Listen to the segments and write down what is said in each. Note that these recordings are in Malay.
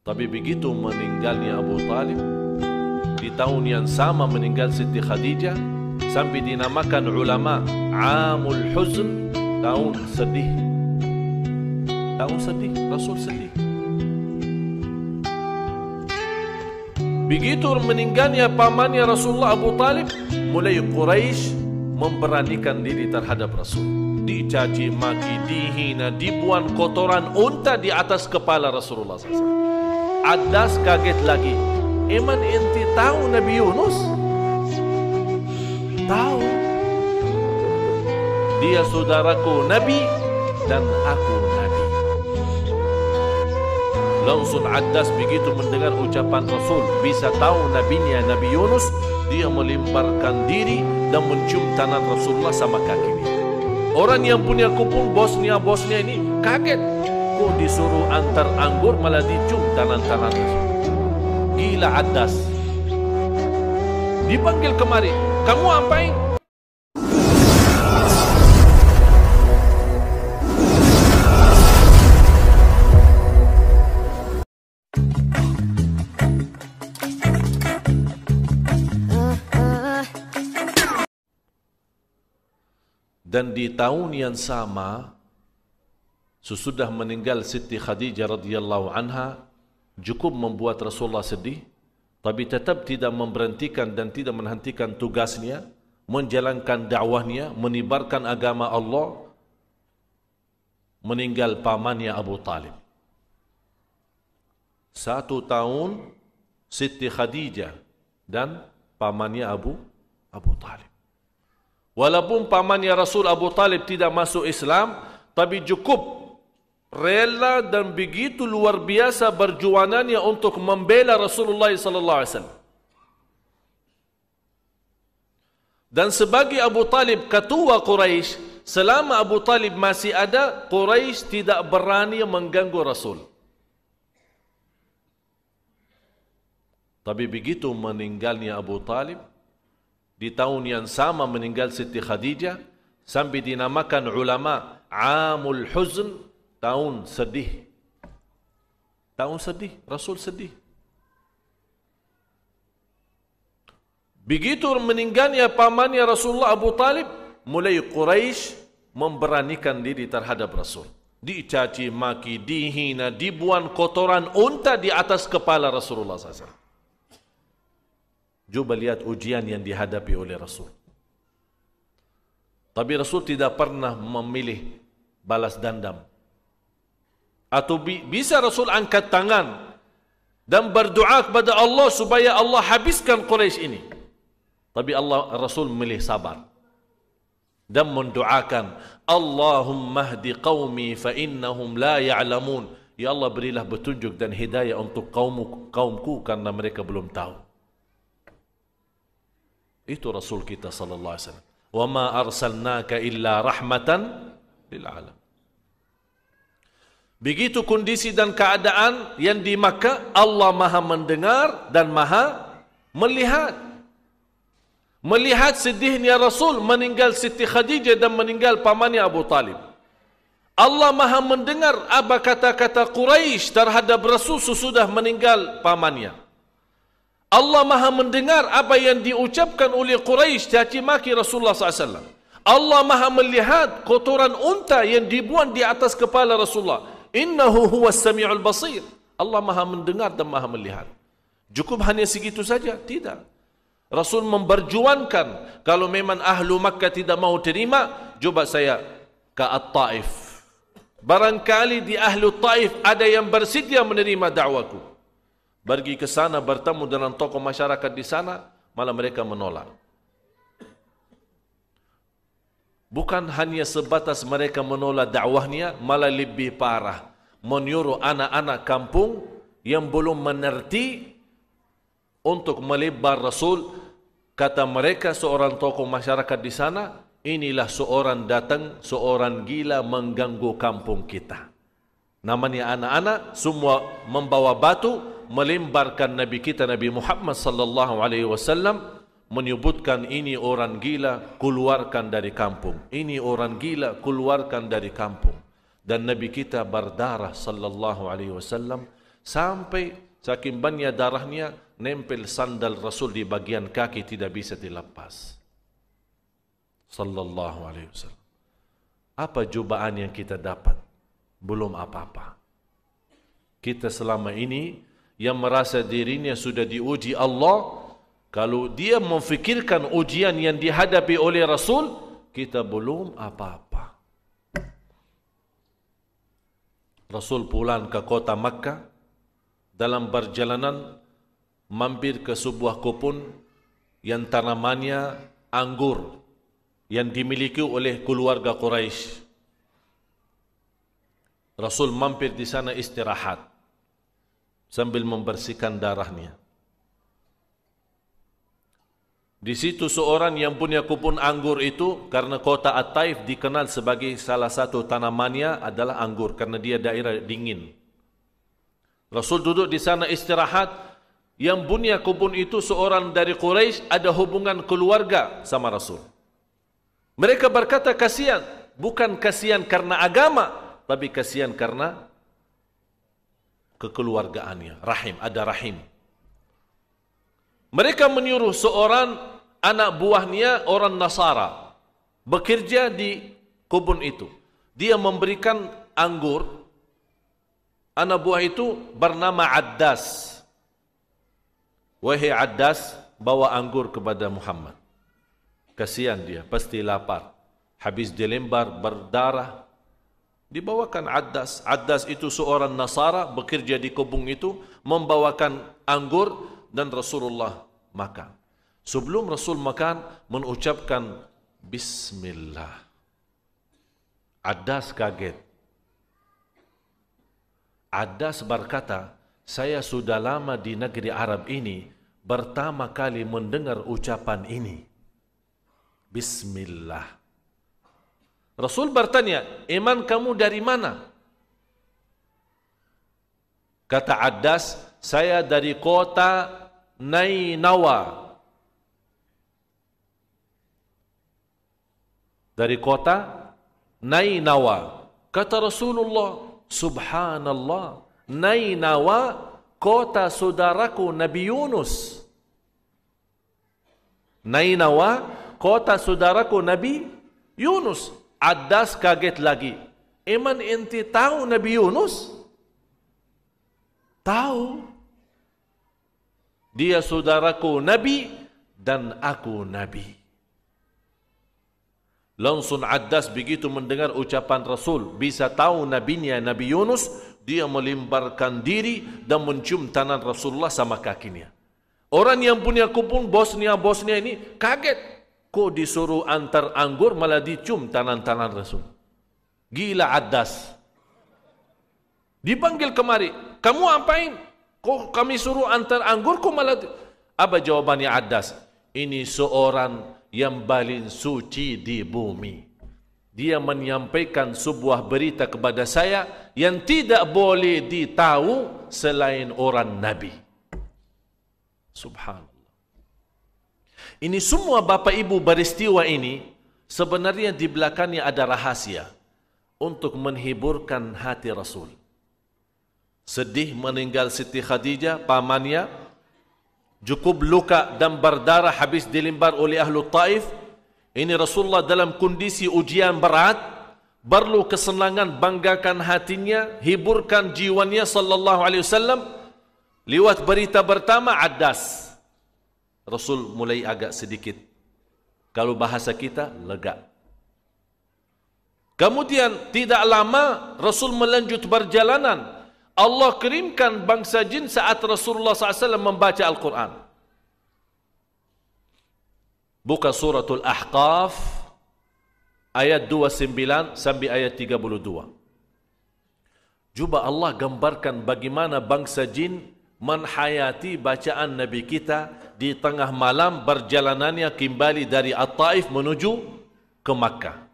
Tapi begitu meninggalnya Abu Talib, di tahun yang sama meninggal Siti Khadijah, sampai dinamakan ulama Amul Huzn, tahun sedih. Tahun sedih, Rasul sedih. Begitu meninggalnya pamannya Rasulullah Abu Talib, mulai Quraisy memberanikan diri terhadap Rasul. Dicaci maki, dihina, dibuang kotoran unta di atas kepala Rasulullah SAW. Adas kaget lagi. Eman enti tahu Nabi Yunus? Tahu. Dia saudaraku Nabi dan aku Nabi. Langsung Adas begitu mendengar ucapan Rasul, bisa tahu nabinya Nabi Yunus, dia melemparkan diri dan mencium tangan Rasulullah sama kakinya. Orang yang punya kupung bosnya ini kaget. Kok disuruh antar anggur malah dicium tangan-tangan Rasul. Gila Adas. Dipanggil kemari. Kamu apain? Dan di tahun yang sama, sesudah meninggal Siti Khadijah radhiyallahu anha, cukup membuat Rasulullah sedih, tapi tetap tidak memberhentikan dan tidak menghentikan tugasnya, menjalankan dakwahnya, menyebarkan agama Allah. Meninggal pamannya Abu Talib. 1 tahun Siti Khadijah dan pamannya Abu Talib. Walaupun pamannya Rasul Abu Talib tidak masuk Islam, tapi cukup rela dan begitu luar biasa perjuangannya untuk membela Rasulullah sallallahu alaihi wasallam. Dan sebagai Abu Talib ketua Quraisy, selama Abu Talib masih ada, Quraisy tidak berani mengganggu Rasul. Tapi begitu meninggalnya Abu Talib, di tahun yang sama meninggal Siti Khadijah, sampai dinamakan ulama Amul Huzn, tahun sedih. Tahun sedih, Rasul sedih. Begitu meninggalnya pamannya Rasulullah Abu Talib, mulai Quraisy memberanikan diri terhadap Rasul. Dicaci maki, dihina, dibuang kotoran unta di atas kepala Rasulullah SAW. Coba lihat ujian yang dihadapi oleh Rasul. Tapi Rasul tidak pernah memilih balas dendam. Atau bisa Rasul angkat tangan dan berdoa kepada Allah supaya Allah habiskan Quraisy ini. Tapi Rasul memilih sabar dan mendoakan, Allahumma hdi qaumi fa innahum la ya'lamun. Ya Allah, berilah petunjuk dan hidayah untuk kaumku karena mereka belum tahu. Itu Rasul kita sallallahu alaihi wasallam. Wa ma arsalnaka illa rahmatan lil alamin. Begitu kondisi dan keadaan yang di Makkah, Allah Maha mendengar dan Maha melihat. Melihat sedihnya Rasul meninggal Siti Khadijah dan meninggal pamannya Abu Talib. Allah Maha mendengar apa kata-kata Quraisy terhadap Rasul sesudah meninggal pamannya. Allah Maha mendengar apa yang diucapkan oleh Quraisy caci maki Rasulullah SAW. Allah Maha melihat kotoran unta yang dibuang di atas kepala Rasulullah. Innahu huwas sami'ul basir. Allah Maha mendengar dan Maha melihat. Cukup hanya segitu saja? Tidak. Rasul memperjuangkan, kalau memang ahlu Makkah tidak mau terima, coba saya ke At-Taif. Barangkali di ahlu Taif ada yang bersedia menerima dakwaku. Pergi ke sana bertemu dengan tokoh masyarakat di sana, malah mereka menolak. Bukan hanya sebatas mereka menolak dakwahnya, malah lebih parah, menyuruh anak-anak kampung yang belum mengerti untuk melebar Rasul. Kata mereka, seorang tokoh masyarakat di sana, inilah seorang datang, seorang gila mengganggu kampung kita. Namanya anak-anak semua membawa batu melemparkan Nabi kita Nabi Muhammad sallallahu alaihi wasallam, menyebutkan ini orang gila, keluarkan dari kampung. Ini orang gila, keluarkan dari kampung. Dan Nabi kita berdarah sallallahu alaihi wasallam Sampai saking banyak darahnya nempel sandal Rasul di bagian kaki, tidak bisa dilepas. Sallallahu alaihi wasallam. Apa cobaan yang kita dapat? Belum apa-apa. Kita selama ini yang merasa dirinya sudah diuji Allah, kalau dia memfikirkan ujian yang dihadapi oleh Rasul, kita belum apa-apa. Rasul pulang ke kota Makkah, dalam perjalanan mampir ke sebuah kebun yang tanamannya anggur yang dimiliki oleh keluarga Quraisy. Rasul mampir di sana istirahat sambil membersihkan darahnya. Di situ seorang yang punya kebun anggur itu, karena kota At-Taif dikenal sebagai salah satu tanamannya adalah anggur karena dia daerah dingin. Rasul duduk di sana istirahat. Yang punya kebun itu seorang dari Quraisy, ada hubungan keluarga sama Rasul. Mereka berkata kasihan, bukan kasihan karena agama, tapi kasihan karena kekeluargaannya, rahim, ada rahim. Mereka menyuruh seorang anak buahnya, orang Nasara, bekerja di kebun itu. Dia memberikan anggur. Anak buah itu bernama Addas. Wahai Addas, bawa anggur kepada Muhammad. Kasihan dia, pasti lapar. Habis dilembar berdarah, dibawakan Addas. Addas itu seorang Nasara, bekerja di kebun itu, membawakan anggur dan Rasulullah makan. Sebelum Rasul makan, mengucapkan Bismillah. Addas kaget. Addas berkata, saya sudah lama di negeri Arab ini, pertama kali mendengar ucapan ini. Bismillah. Rasul bertanya, iman kamu dari mana? Kata Addas, saya dari kota Nainawa. Dari kota Nainawa. Kata Rasulullah, subhanallah, Nainawa, kota saudaraku Nabi Yunus. Nainawa, kota saudaraku Nabi Yunus. Addas kaget lagi. Eman ente tahu Nabi Yunus? Tahu. Dia saudaraku Nabi dan aku Nabi. Langsung Addas begitu mendengar ucapan Rasul, bisa tahu nabinya Nabi Yunus, dia melimparkan diri dan mencium tangan Rasulullah sama kakinya. Orang yang punya kebun bosnya ini kaget. Kok disuruh antar anggur malah dicium tangan-tangan Rasul. Gila Addas. Dipanggil kemari. Kamu apain? Kok kami suruh antar anggur kok malah... Apa jawabannya Addas? Ini seorang yang paling suci di bumi. Dia menyampaikan sebuah berita kepada saya yang tidak boleh ditahu selain orang Nabi. Subhanallah. Ini semua Bapak Ibu peristiwa ini sebenarnya di belakangnya ada rahasia untuk menghiburkan hati Rasul. Sedih meninggal Siti Khadijah, pamannya, cukup luka dan berdarah habis dilimbar oleh ahlu Taif. Ini Rasulullah dalam kondisi ujian berat, perlu kesenangan, banggakan hatinya, hiburkan jiwanya sallallahu alaihi wasallam. Lewat berita pertama Addas, Rasul mulai agak sedikit, kalau bahasa kita, lega. Kemudian tidak lama Rasul melanjut perjalanan. Allah kirimkan bangsa jin saat Rasulullah SAW membaca Al-Quran. Buka suratul Ahqaf ayat 29 sampai ayat 32. Cuba Allah gambarkan bagaimana bangsa jin menhayati bacaan Nabi kita di tengah malam perjalanannya kembali dari At-Taif menuju ke Makkah.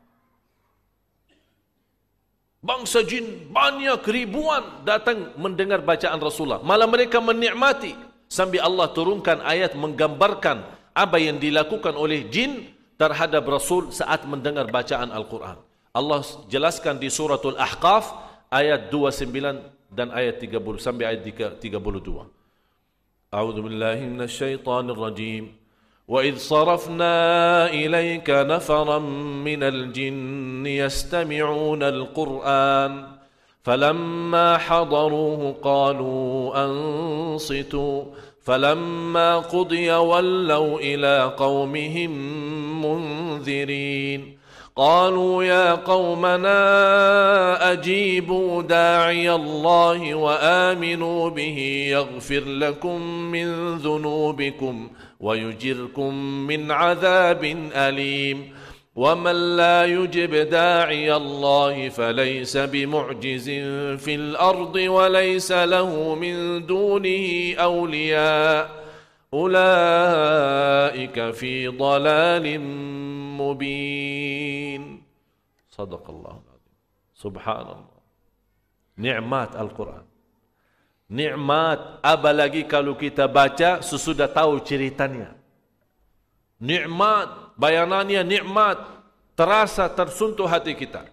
Bangsa jin banyak ribuan datang mendengar bacaan Rasulullah. Malah mereka menikmati. Sambil Allah turunkan ayat menggambarkan apa yang dilakukan oleh jin terhadap Rasul saat mendengar bacaan Al-Quran. Allah jelaskan di suratul Ahqaf ayat 29 dan ayat 30 sampai ayat 32. A'udzu billahi minasy syaithanir rajim. وَإِذْ صَرَفْنَا إِلَيْكَ نَفَرًا مِنَ الْجِنِّ يَسْتَمِعُونَ الْقُرْآنَ فَلَمَّا حَضَرُوهُ قَالُوا أَنصِتُوا فَلَمَّا قُضِيَ وَلَّوْا إِلَى قَوْمِهِمْ مُنذِرِينَ قالوا يا قومنا أجيبوا داعي الله وآمنوا به يغفر لكم من ذنوبكم ويجركم من عذاب أليم ومن لا يجب داعي الله فليس بمعجز في الأرض وليس له من دونه أولياء أولئك في ضلال مبين. صدق الله العظيم. سبحان الله. Nikmat Al-Quran. Nikmat, apalagi kalau kita baca sesudah tahu ceritanya. Nikmat, bayanannya nikmat, terasa tersentuh hati kita.